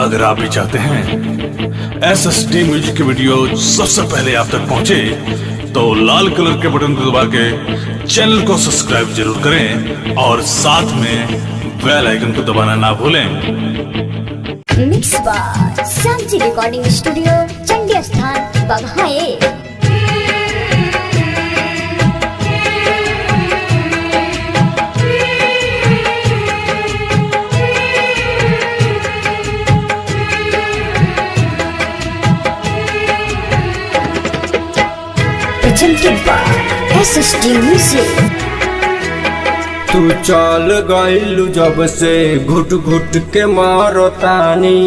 अगर आप भी चाहते हैं SSD म्यूजिक की वीडियो सबसे पहले आप तक पहुंचे, तो लाल कलर के बटन को दबा के चैनल को सब्सक्राइब जरूर करें और साथ में बेल आइकन को दबाना ना भूलें। Mix bar Shanti recording studio, Chandi Sthan, बघाए। presented by SSD Music। तू चल गइलू जब से घुट घुट के मारतानी,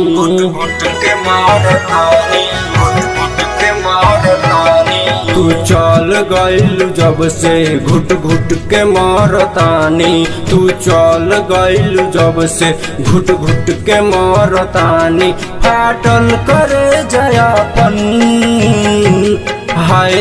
घुट के मारतानी, घुट के मारतानी। तू चल गइलू जब से घुट घुट के मारतानी, तू चल गइलू जब से घुट घुट के मारतानी। फाटल करे जयापन हाय,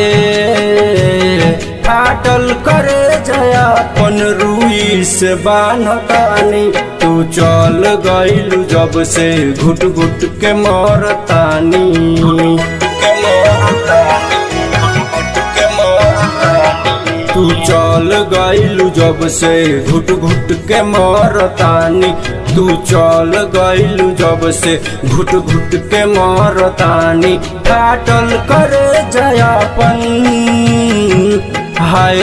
फाटल करे जयापन रुई से बान्हतानी। तू चल गइलू जब से घुट घुट के मरतानी, के मरतानी, घुट के मरतानी। तू चल गइलू जब से घुट घुट के मरतानी, तू चल गइलू जब से घुट घुट के मरतानी। फाटल करे जयापन हाय,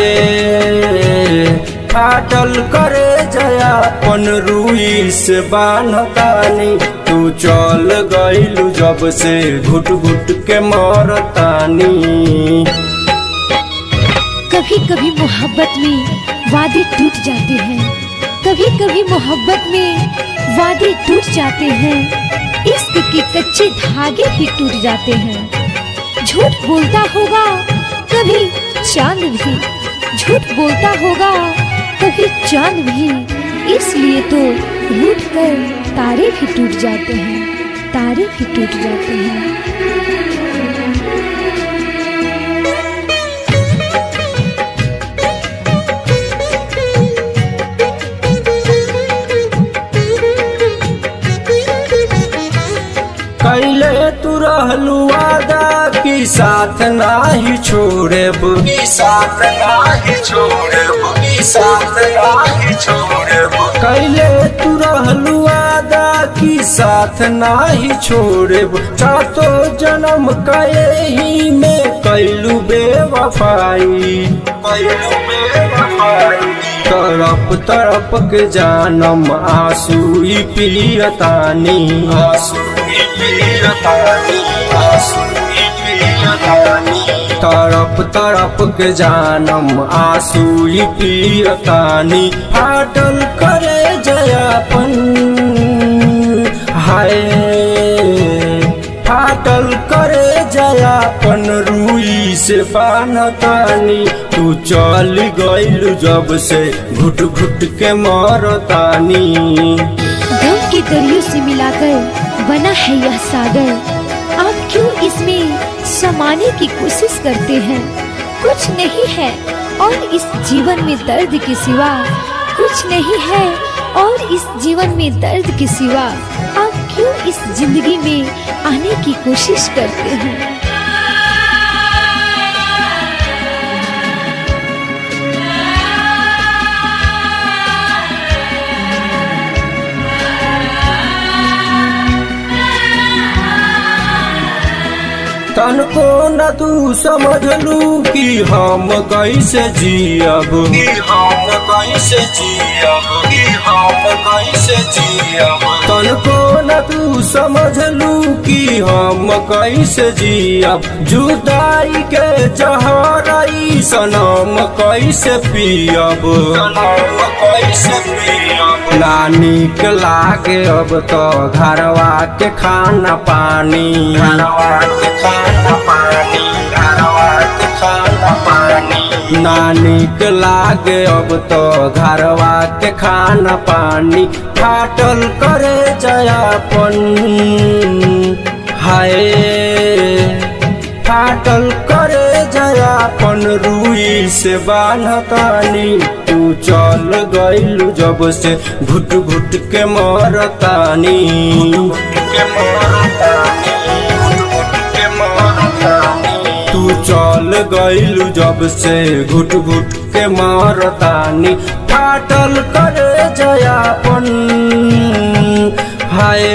फाटल करे जयापन रुई से बान्हतानी। तू चल गइलू जब से घुट घुट के मरतानी। कभी कभी मोहब्बत में वादे टूट जाते हैं, कभी कभी मोहब्बत में वादे टूट जाते हैं। इश्क के कच्चे धागे भी टूट जाते हैं। झूठ बोलता होगा कभी चांद भी, झूठ बोलता होगा कभी चांद भी। इसलिए तो रूठ कर तारे भी टूट जाते हैं, तारे भी टूट जाते हैं। कैले तू रहलू वादा की साथ नाही छोड़ेब, की साथ नाही छोड़ेब, की साथ नाही छोड़ेब। कैले तू रहलू वादा की साथ नाही छोड़ेब। चातो जन्म कयही में कैलू बेवफाई, कैलू बेवफाई। तरफ तरफ के जानम आंसू पियतानी, आंसू पियतानी, आंसू पियतानी। तरफ तरफ के जानम आंसू पियतानी। फाटल करे जयापन हाय, फाटल करे जयापन रुई से बान्हतानी। तू चल गइलू जब से घुट घुट के मरतानी। गम के दरियों से मिलाकर बना है यह सागर, आप क्यों इसमें समाने की कोशिश करते हैं? कुछ नहीं है और इस जीवन में दर्द के सिवा, कुछ नहीं है और इस जीवन में दर्द के सिवा। आप क्यों इस जिंदगी में आने की कोशिश करते हैं? तनको न तू समझलू कि हम कैसे जियब, कि हम कैसे जियब, कि हम कैसे जियब। तनको न तू समझलू कि हम कैसे जियब। जुदाई के जहरई सनम कैसे पियब, सनम कैसे पियब। ना नीक लागे अब तो घरवा के खाना पानी, घरवा के खाना पानी, घरवा के खाना पानी। ना नीक लागे अब तो घरवा के खाना पानी। फाटल करे जयापन हाय, फाटल करे जयापन रुई से बान्हतानी। तू चल गइलू जब से घुट घुट के मरतानी, घुट के गइलू जब से घुट घुट के मारतानी फाटल करे जयापन हाय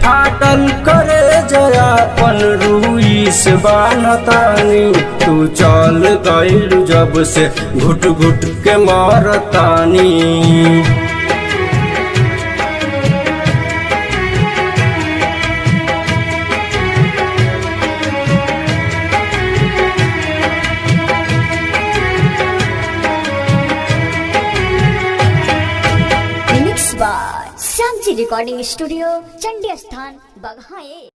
फाटल करे जयापन रुई से बानतानी तू चल गइलू जब से घुट घुट के मारतानी। Mix by Shyamji recording studio Chandi Sthan बघाए।